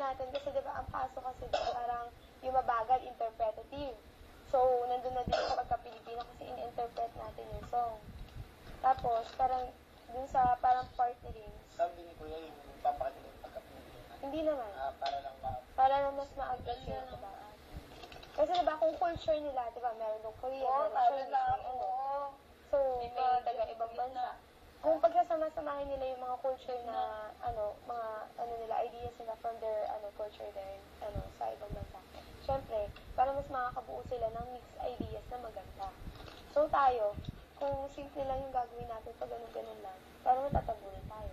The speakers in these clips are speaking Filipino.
natin, kasi diba, ang paso kasi parang yung mabagal, interpretative. So, nandun na din sa pagka-Pilipino kasi in-interpret natin yung song. Tapos, parang dun sa parang part ni Rins. Sabi ni Kuya yung papakita yung pagka-Pilipino. Hindi naman. Para lang mas ma-aggressive, diba? Kasi diba, kung culture nila, diba, meron yung Korean, meron Chinese, so, may taga-ibang bansa. Kung pagsasama-samahin nila yung mga culture na, nila, ideas nila from their, culture there, sa ibang bansa. Siyempre, para mas makakabuo sila ng mixed ideas na maganda. So, tayo, kung simple lang yung gagawin natin, pag ganun-ganun lang, parang matatabunan tayo.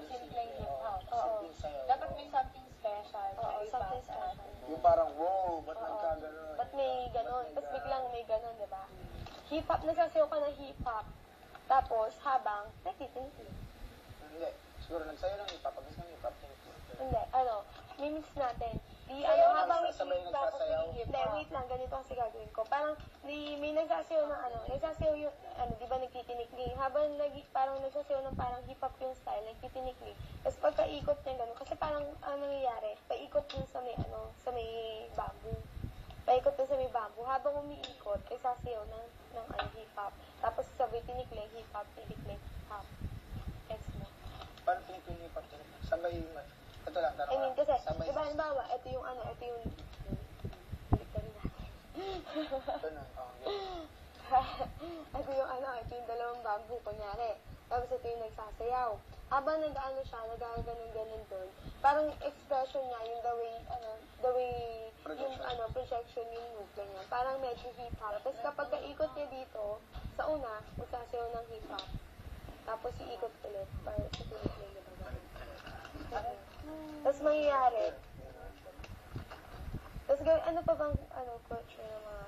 Simple hip-hop. Dapat may something special. Something special. Yung parang, wow, ba't nagkaganon? Ba't may ganon? Tapos biglang may ganon, diba? Hip-hop, nagsasayaw ka ng hip-hop. Tapos, habang, nagtitinti. Hindi. Siguro, nagsayo lang hip-hop. Pag isang hip-hop, hindi, mimix natin. Habang sabay nagsasayaw. Hindi, wait lang, ganito kasi gagawin ko. Parang, may nagsasayaw ng nagsasayaw yung, di ba nagtitinikling. Habang parang nagsasayaw ng parang hip-hop yung style, nagtitinikling. Tapos pagka-ikot niya gano'n, kasi parang, ang nangyayari, paikot yun sa may, sa may bamboo. Paikot yun sa may bamboo. Habang umiikot, ay sasayaw ng hip-hop. Tapos sabay tinikling, hip-hop, tinikling, hip-hop. X mo. Parang tinikling hip-hop, sabay yung, ito lang, I mean, kasi, diba, halimbawa, ito yung, balik na rin natin. Ito na, ito yung dalawang bamboo, kunyari. Tapos ito yung nagsasayaw. Habang siya, nagaganon-ganon doon, parang expression niya, yung the way, yung projection, yung move, ganyan. Parang medyo hip-hop. Tapos kapag ikot niya dito, sa una, magsasayaw ng hip-hop. Tapos iikot ulit, para sa tinikling na ba. Tapos mangyayari. Tapos ano pa bang culture ng mga